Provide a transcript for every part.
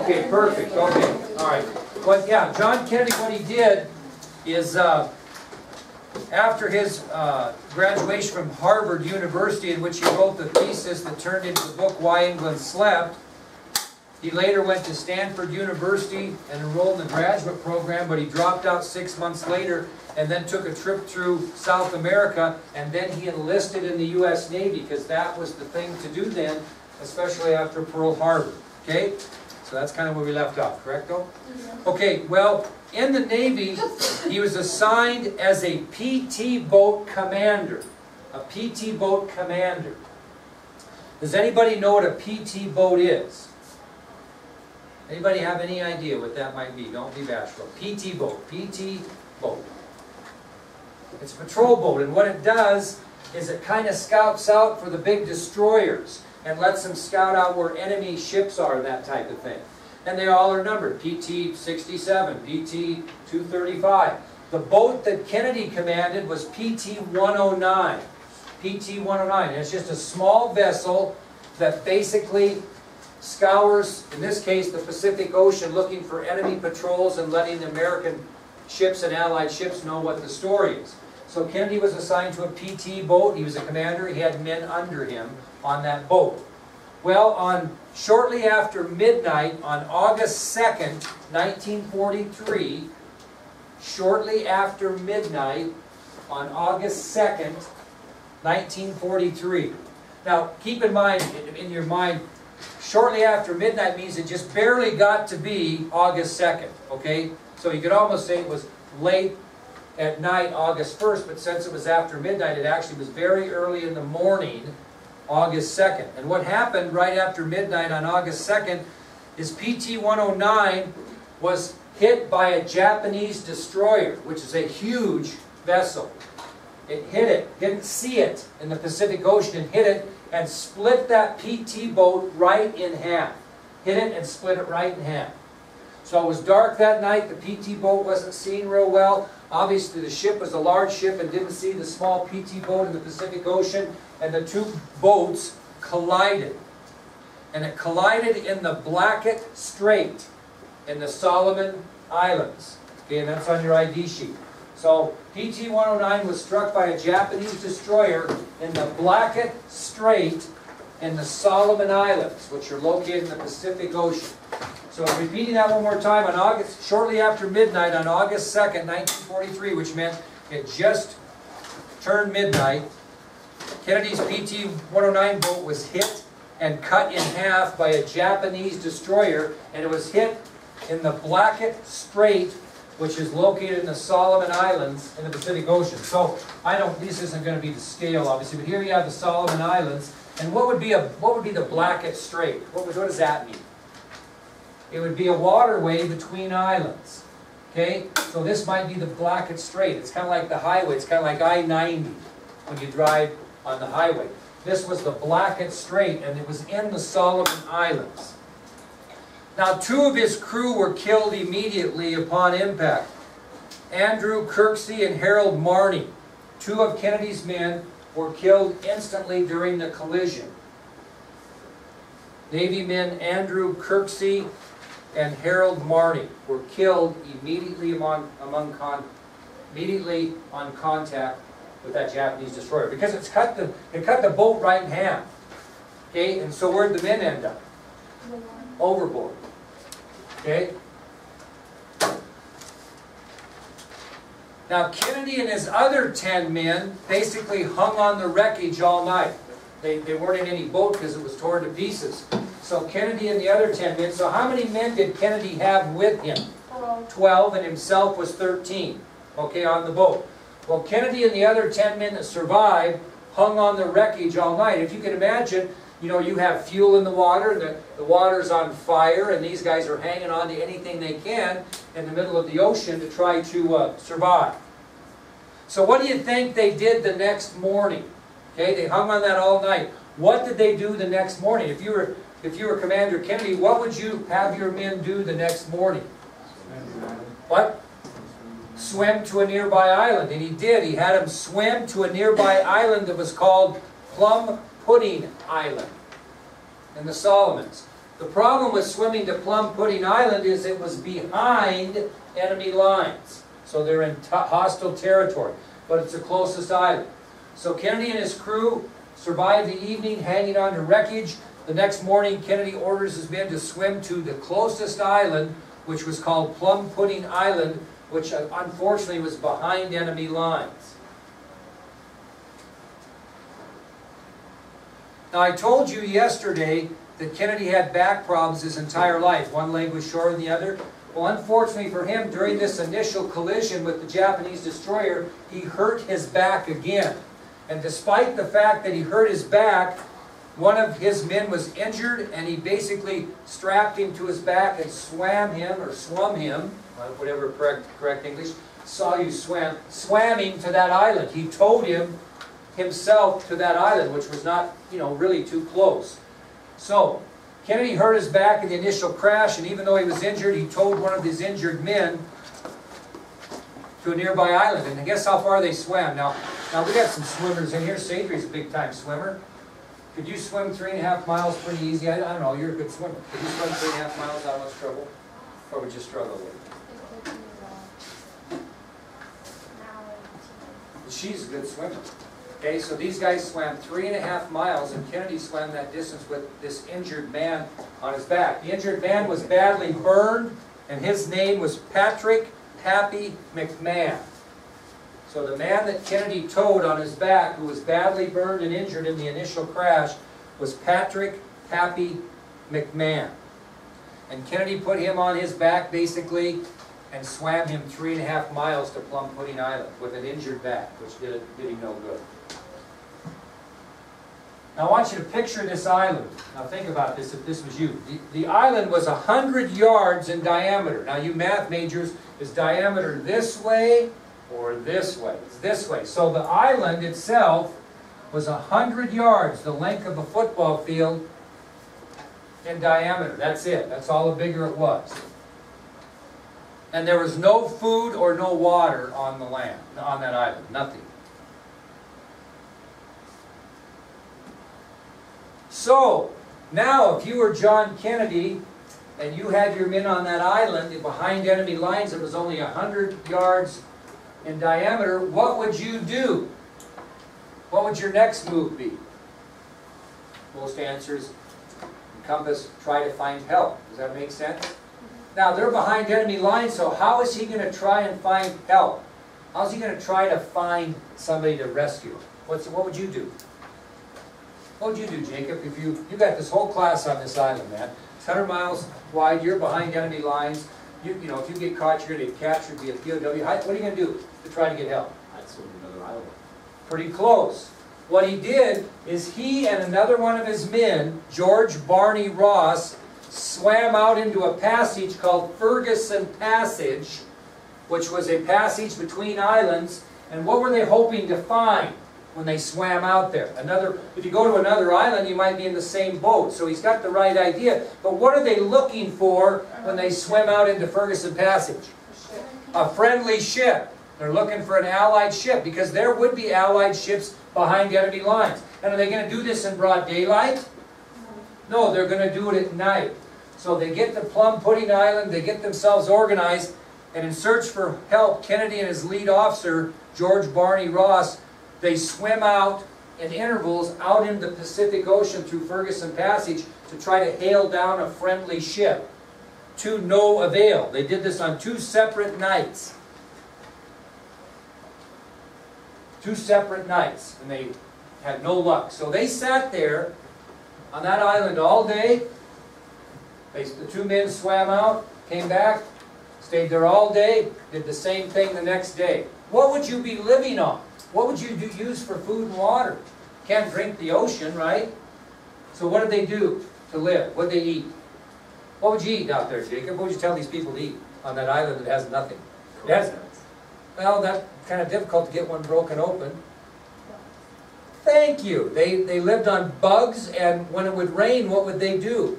Okay, perfect. Okay, all right. But yeah, John Kennedy, what he did is after his graduation from Harvard University, in which he wrote the thesis that turned into the book Why England Slept, he later went to Stanford University and enrolled in the graduate program, but he dropped out 6 months later and then took a trip through South America, and then he enlisted in the U.S. Navy because that was the thing to do then, especially after Pearl Harbor. Okay? So that's kind of where we left off, correct though? Okay, well, in the Navy, he was assigned as a PT boat commander. A PT boat commander. Does anybody know what a PT boat is? Anybody have any idea what that might be? Don't be bashful. PT boat. PT boat. It's a patrol boat, and what it does is it kind of scouts out for the big destroyers and lets them scout out where enemy ships are, that type of thing. And they all are numbered. PT 67, PT 235. The boat that Kennedy commanded was PT 109. PT 109. And it's just a small vessel that basically scours, in this case, the Pacific Ocean, looking for enemy patrols and letting the American ships and Allied ships know what the story is. So Kennedy was assigned to a PT boat. He was a commander. He had men under him on that boat. Well, shortly after midnight on August 2nd, 1943, shortly after midnight on August 2nd, 1943. Now, keep in mind, in your mind, shortly after midnight means it just barely got to be August 2nd, okay? So you could almost say it was late at night, August 1st, but since it was after midnight, it actually was very early in the morning, August 2nd. And what happened right after midnight on August 2nd is PT 109 was hit by a Japanese destroyer, which is a huge vessel. It hit it, didn't see it in the Pacific Ocean, and hit it and split that PT boat right in half. Hit it and split it right in half. So it was dark that night. The PT boat wasn't seen real well. Obviously the ship was a large ship and didn't see the small PT boat in the Pacific Ocean, and the two boats collided. And it collided in the Blackett Strait in the Solomon Islands. Okay, and that's on your ID sheet. So PT 109 was struck by a Japanese destroyer in the Blackett Strait in the Solomon Islands, which are located in the Pacific Ocean. So repeating that one more time, shortly after midnight on August 2nd, 1943, which meant it just turned midnight, Kennedy's PT 109 boat was hit and cut in half by a Japanese destroyer, and it was hit in the Blackett Strait, which is located in the Solomon Islands in the Pacific Ocean. So this isn't going to be the scale, obviously, but here you have the Solomon Islands. And what would be the Blackett Strait? What does that mean? It would be a waterway between islands. Okay, so this might be the Blackett Strait. It's kind of like the highway. It's kind of like I-90 when you drive on the highway. This was the Blackett Strait, and it was in the Solomon Islands. Now, two of his crew were killed immediately upon impact. Andrew Kirksey and Harold Marney, two of Kennedy's men, were killed instantly during the collision. Navy men Andrew Kirksey and Harold Marney were killed immediately on contact with that Japanese destroyer, because it cut the boat right in half. Okay, and so where'd the men end up? Overboard. Okay? Now Kennedy and his other 10 men basically hung on the wreckage all night. They weren't in any boat because it was torn to pieces. So Kennedy and the other 10 men, so how many men did Kennedy have with him? 12, and himself was 13, okay, on the boat. Well, Kennedy and the other 10 men that survived hung on the wreckage all night. If you can imagine, you know, you have fuel in the water, and the water's on fire, and these guys are hanging on to anything they can in the middle of the ocean to try to survive. So what do you think they did the next morning? Okay, they hung on that all night. What did they do the next morning? If you were Commander Kennedy, what would you have your men do the next morning? What? Swim to a nearby island. And he did. He had them swim to a nearby island that was called Plum Pudding Island in the Solomons. The problem with swimming to Plum Pudding Island is it was behind enemy lines. So they're in hostile territory, but it's the closest island. So Kennedy and his crew survived the evening hanging on to wreckage. The next morning, Kennedy orders his men to swim to the closest island, which was called Plum Pudding Island, which unfortunately was behind enemy lines. Now, I told you yesterday that Kennedy had back problems his entire life. One leg was shorter than the other. Well, unfortunately for him, during this initial collision with the Japanese destroyer, he hurt his back again. And despite the fact that he hurt his back, one of his men was injured, and he basically strapped him to his back and swam him, whatever correct English, swam him to that island. He towed him himself to that island, which was not, really too close. So, Kennedy hurt his back in the initial crash, and even though he was injured, he towed one of his injured men to a nearby island. And guess how far they swam? Now we got some swimmers in here. Sadrie's a big-time swimmer. Could you swim 3.5 miles pretty easy? I don't know, you're a good swimmer. Could you swim 3.5 miles without much trouble? Or would you struggle with it? She's a good swimmer. Okay, so these guys swam 3.5 miles, and Kennedy swam that distance with this injured man on his back. The injured man was badly burned, and his name was Patrick Pappy McMahon. So the man that Kennedy towed on his back, who was badly burned and injured in the initial crash, was Patrick Pappy McMahon. And Kennedy put him on his back, basically, and swam him 3.5 miles to Plum Pudding Island with an injured back, which did him no good. Now I want you to picture this island. Now think about this if this was you. The island was 100 yards in diameter. Now you math majors, is diameter this way or this way? It's this way. So the island itself was 100 yards, the length of a football field in diameter. That's it. That's all the bigger it was. And there was no food or no water on the land, on that island. Nothing. So, now if you were John Kennedy and you had your men on that island behind enemy lines that was only 100 yards in diameter, what would you do? What would your next move be? Most answers encompass try to find help. Does that make sense? Now, they're behind enemy lines, so how is he going to try and find help? How's he going to try to find somebody to rescue him? What would you do? What would you do, Jacob, if you got this whole class on this island, man? It's 100 miles wide, you're behind enemy lines. You know, if you get caught, you're going to get captured, be a POW. What are you going to do to try to get help? I'd swim to another island. Pretty close. What he did is he and another one of his men, George Barney Ross, swam out into a passage called Ferguson Passage, which was a passage between islands. And what were they hoping to find when they swam out there? If you go to another island, you might be in the same boat. So he's got the right idea. But what are they looking for when they swim out into Ferguson Passage? A friendly ship. They're looking for an Allied ship, because there would be Allied ships behind enemy lines. And are they going to do this in broad daylight? No, they're going to do it at night. So they get to Plum Pudding Island, they get themselves organized, and in search for help, Kennedy and his lead officer, George Barney Ross, they swim out in intervals out into the Pacific Ocean through Ferguson Passage to try to hail down a friendly ship. To no avail. They did this on 2 separate nights. 2 separate nights, and they had no luck. So they sat there on that island all day. The 2 men swam out, came back, stayed there all day, did the same thing the next day. What would you be living on? What would you use for food and water? Can't drink the ocean, right? So what did they do to live? What did they eat? What would you eat out there, Jacob? What would you tell these people to eat on that island that has nothing? Well, that's kind of difficult to get one broken open. Thank you. They lived on bugs, and when it would rain, what would they do?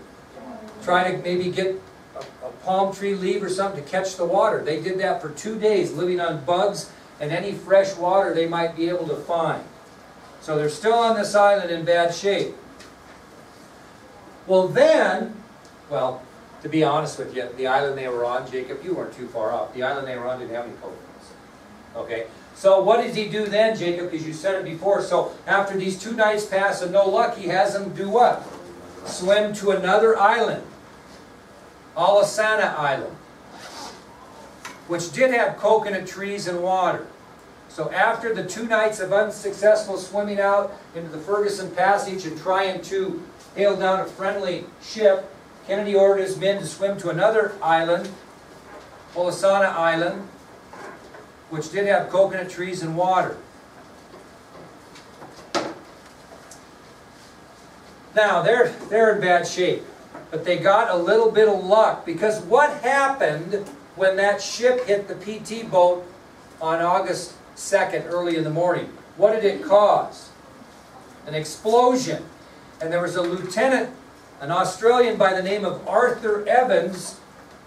Try to maybe get a palm tree leaf or something to catch the water. They did that for 2 days, living on bugs and any fresh water they might be able to find. So they're still on this island in bad shape. Well then, Well, to be honest with you, the island they were on, Jacob, you weren't too far off. The island they were on didn't have any coconuts. Okay? So what does he do then, Jacob? Because you said it before. So after these 2 nights pass and no luck, he has them do what? Swim to another island. Alisana Island, which did have coconut trees and water. So after the 2 nights of unsuccessful swimming out into the Ferguson Passage and trying to hail down a friendly ship, Kennedy ordered his men to swim to another island, Alisana Island, which did have coconut trees and water. Now, they're in bad shape, but they got a little bit of luck, because what happened when that ship hit the PT boat on August 2nd, early in the morning? What did it cause? An explosion. And there was a lieutenant, an Australian by the name of Arthur Evans,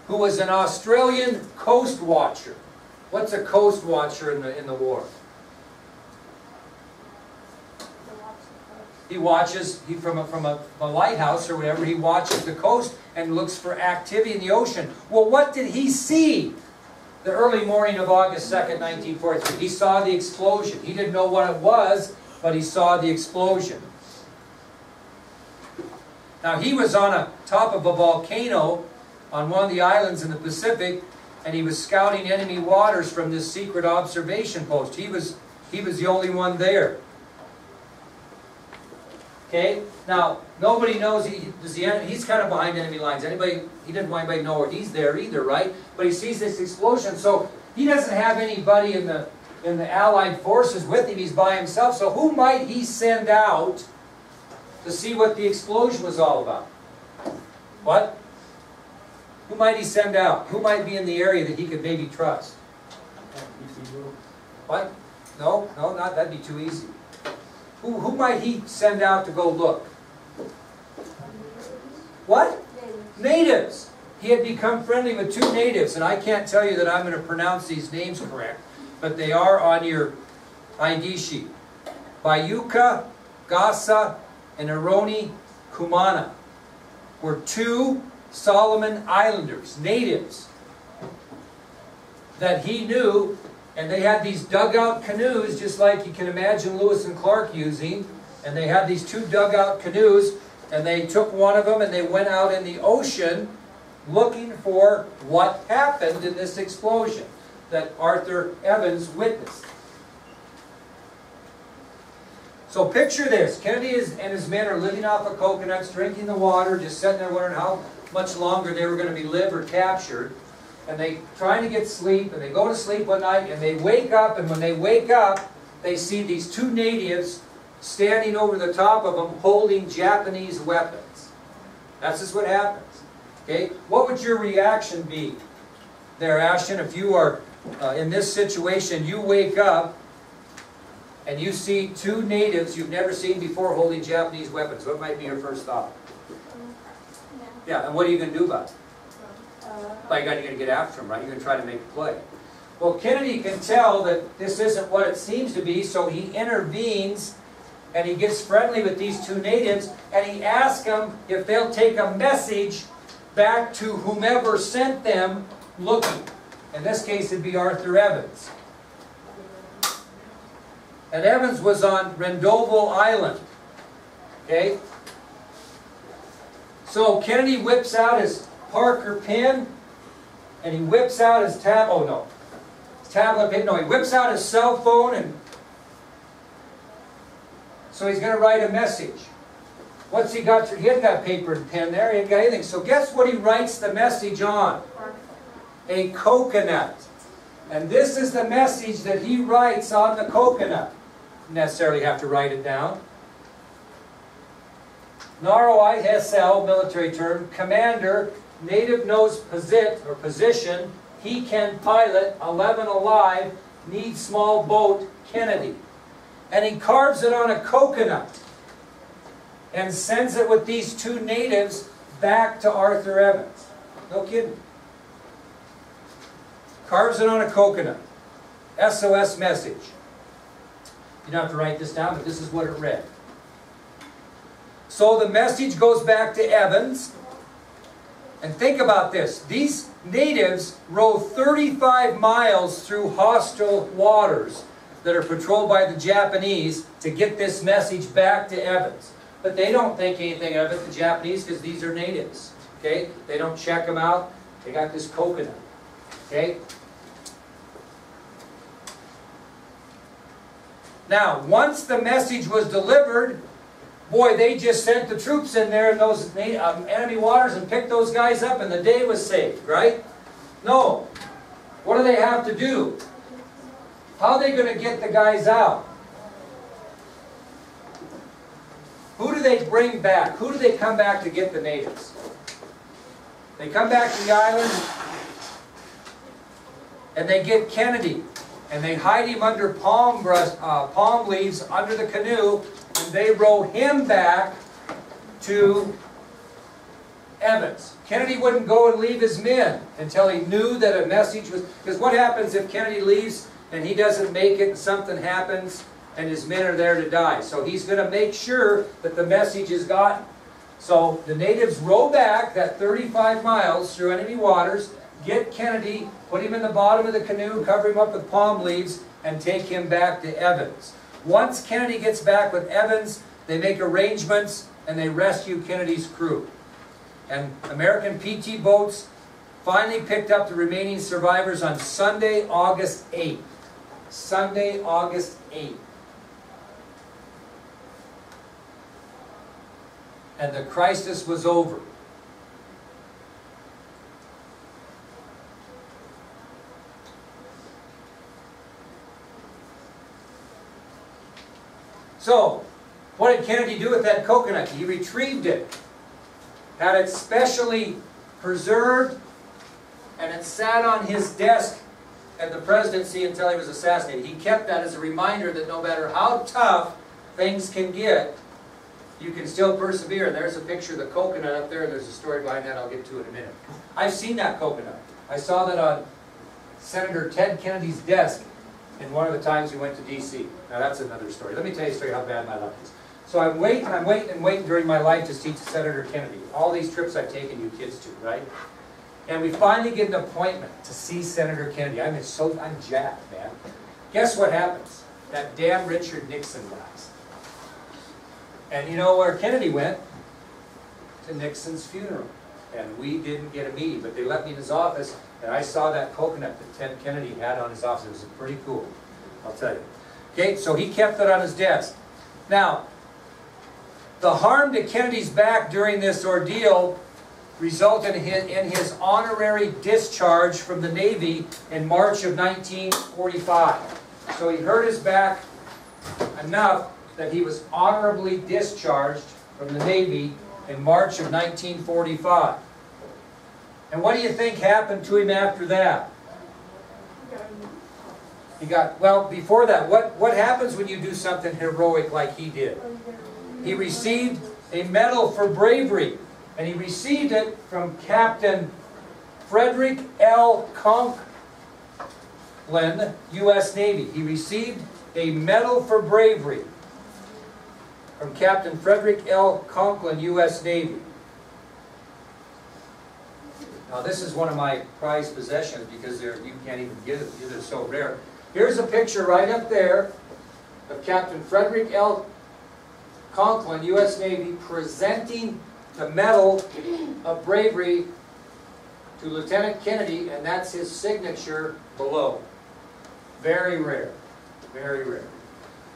who was an Australian coast watcher. What's a coast watcher in the war? He watches, from a lighthouse or whatever, he watches the coast and looks for activity in the ocean. Well, what did he see the early morning of August 2nd, 1943? He saw the explosion. He didn't know what it was, but he saw the explosion. Now, he was on top of a volcano on one of the islands in the Pacific, and he was scouting enemy waters from this secret observation post. He was the only one there. Okay? Now, nobody knows, he's kind of behind enemy lines. He didn't want anybody to know where he's there either, right? But he sees this explosion, so he doesn't have anybody in the Allied forces with him. He's by himself. So who might he send out to see what the explosion was all about? What? Who might he send out? Who might be in the area that he could maybe trust? What? No, not that'd be too easy. Who might he send out to go look? What? Natives. He had become friendly with 2 natives, and I can't tell you that I'm going to pronounce these names correct, but they are on your ID sheet. Bayuka, Gasa, and Aroni Kumana were 2 Solomon Islanders, natives, that he knew, and they had these dugout canoes, just like you can imagine Lewis and Clark using, and they had these 2 dugout canoes, and they took one of them and they went out in the ocean looking for what happened in this explosion that Arthur Evans witnessed. So picture this. Kennedy and his men are living off of coconuts, drinking the water, just sitting there wondering how much longer they were going to be lived or captured. And they trying to get sleep, and they go to sleep one night, and they wake up, and when they wake up, they see these 2 natives standing over the top of them holding Japanese weapons. That's just what happens. Okay? What would your reaction be there, Ashton, if you are in this situation? You wake up and you see 2 natives you've never seen before holding Japanese weapons. What might be your first thought? Yeah, and what are you going to do about it? Like, you're going to get after him, right? You're going to try to make a play. Well, Kennedy can tell that this isn't what it seems to be, so he intervenes and he gets friendly with these 2 natives, and he asks them if they'll take a message back to whomever sent them looking. In this case, it'd be Arthur Evans. And Evans was on Rendovo Island. Okay? So Kennedy whips out his Parker pen, and he whips out his tablet pen. No, he whips out his cell phone, and so he's going to write a message. What's he got? He hasn't got paper and pen there. He hasn't got anything. So guess what he writes the message on? A coconut. And this is the message that he writes on the coconut. You don't necessarily have to write it down. Naro-I-S-L, military term, commander, native knows position, he can pilot, 11 alive, need small boat, Kennedy. And he carves it on a coconut and sends it with these 2 natives back to Arthur Evans. No kidding. Carves it on a coconut. SOS message. You don't have to write this down, but this is what it read. So the message goes back to Evans. And think about this. These natives row 35 miles through hostile waters that are patrolled by the Japanese to get this message back to Evans. But they don't think anything of it, the Japanese, because these are natives. Okay? They don't check them out. They got this coconut. Okay? Now, once the message was delivered, boy, they just sent the troops in there in those enemy waters and picked those guys up, and the day was saved, right? No. What do they have to do? How are they going to get the guys out? Who do they bring back? Who do they come back to get the natives? They come back to the island, and they get Kennedy. And they hide him under palm leaves under the canoe, and they row him back to Evans. Kennedy wouldn't go and leave his men until he knew that a message was... Because what happens if Kennedy leaves and he doesn't make it and something happens and his men are there to die? So he's going to make sure that the message is gotten. So the natives row back that 35 miles through enemy waters, get Kennedy, put him in the bottom of the canoe, cover him up with palm leaves, and take him back to Evans. Once Kennedy gets back with Evans, they make arrangements and they rescue Kennedy's crew. And American PT boats finally picked up the remaining survivors on Sunday, August 8th. Sunday, August 8th. And the crisis was over. So, what did Kennedy do with that coconut? He retrieved it, had it specially preserved, and it sat on his desk at the presidency until he was assassinated. He kept that as a reminder that no matter how tough things can get, you can still persevere. And there's a picture of the coconut up there, and there's a story behind that I'll get to in a minute. I've seen that coconut. I saw that on Senator Ted Kennedy's desk in one of the times he went to D.C. Now that's another story. Let me tell you a story how bad my life is. So I'm waiting during my life to see Senator Kennedy. All these trips I've taken you kids to, right? And we finally get an appointment to see Senator Kennedy. I'm jacked, man. Guess what happens? That damn Richard Nixon dies. And you know where Kennedy went? To Nixon's funeral. And we didn't get a meeting, but they let me in his office, and I saw that coconut that Ted Kennedy had on his office. It was pretty cool, I'll tell you. Okay, so he kept it on his desk. Now, the harm to Kennedy's back during this ordeal resulted in his honorary discharge from the Navy in March of 1945. So he hurt his back enough that he was honorably discharged from the Navy in March of 1945. And what do you think happened to him after that? Well, before that, what happens when you do something heroic like he did? He received a medal for bravery, and he received it from Captain Frederick L. Conklin, U.S. Navy. He received a medal for bravery from Captain Frederick L. Conklin, U.S. Navy. Now this is one of my prized possessions because you can't even get it because they're so rare. Here's a picture right up there of Captain Frederick L. Conklin, U.S. Navy, presenting the Medal of Bravery to Lieutenant Kennedy, and that's his signature below. Very rare. Very rare.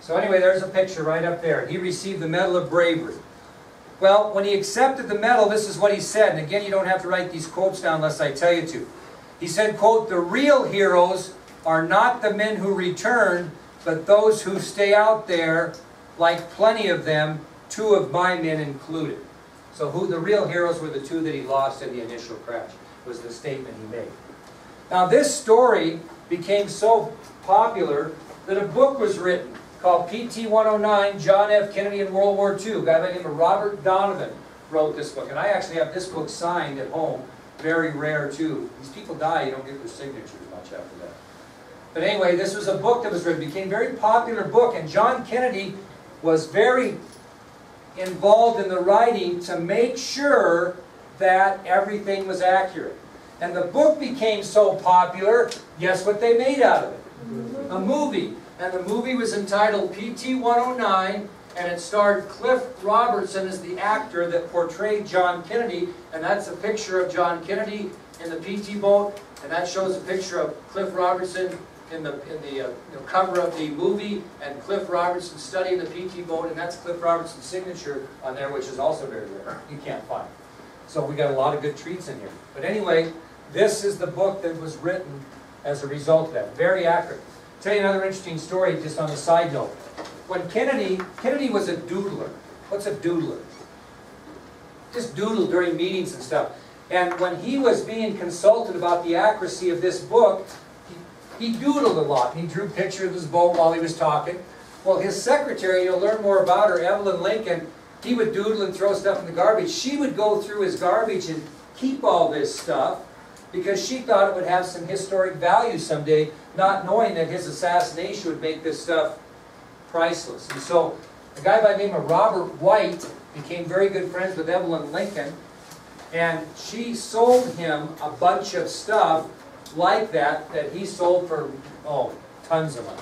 So anyway, there's a picture right up there. He received the Medal of Bravery. Well, when he accepted the medal, this is what he said. And again, you don't have to write these quotes down unless I tell you to. He said, quote, "The real heroes are not the men who return, but those who stay out there, like plenty of them, 2 of my men included." So the real heroes were the 2 that he lost in the initial crash, was the statement he made. Now this story became so popular that a book was written called PT 109, John F. Kennedy in World War II. A guy by the name of Robert Donovan wrote this book. And I actually have this book signed at home. Very rare too. These people die, you don't get their signatures much after that. But anyway, this was a book that was written. It became a very popular book. And John Kennedy was very involved in the writing to make sure that everything was accurate. And the book became so popular, guess what they made out of it? A movie. And the movie was entitled PT-109, and it starred Cliff Robertson as the actor that portrayed John Kennedy. And that's a picture of John Kennedy in the PT boat, and that shows a picture of Cliff Robertson in the cover of the movie, and Cliff Robertson studying the PT boat, and that's Cliff Robertson's signature on there, which is also very rare. You can't find. So we got a lot of good treats in here. But anyway, this is the book that was written as a result of that. Very accurate. I'll tell you another interesting story just on a side note. When Kennedy was a doodler. What's a doodler? Just doodle during meetings and stuff. And when he was being consulted about the accuracy of this book, he doodled a lot. He drew pictures of his boat while he was talking. Well, his secretary, you'll learn more about her, Evelyn Lincoln, he would doodle and throw stuff in the garbage. She would go through his garbage and keep all this stuff because she thought it would have some historic value someday, not knowing that his assassination would make this stuff priceless. And so a guy by the name of Robert White became very good friends with Evelyn Lincoln, and she sold him a bunch of stuff like that he sold for, oh, tons of money.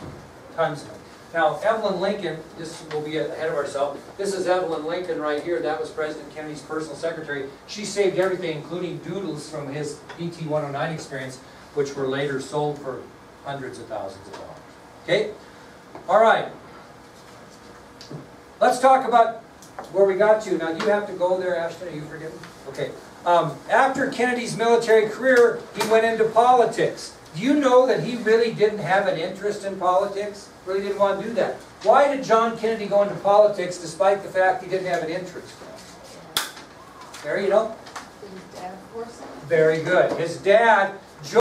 Tons of money. Now, Evelyn Lincoln, this will be ahead of ourselves, this is Evelyn Lincoln right here. That was President Kennedy's personal secretary. She saved everything, including doodles from his PT-109 experience, which were later sold for hundreds of thousands of dollars. Okay? All right. Let's talk about where we got to. Now, you have to go there, Ashton. Are you forgetting? Okay. After Kennedy's military career, he went into politics. Do you know that he really didn't have an interest in politics? Really didn't want to do that. Why did John Kennedy go into politics despite the fact he didn't have an interest? Mary, you know? His dad forced him. Very good. His dad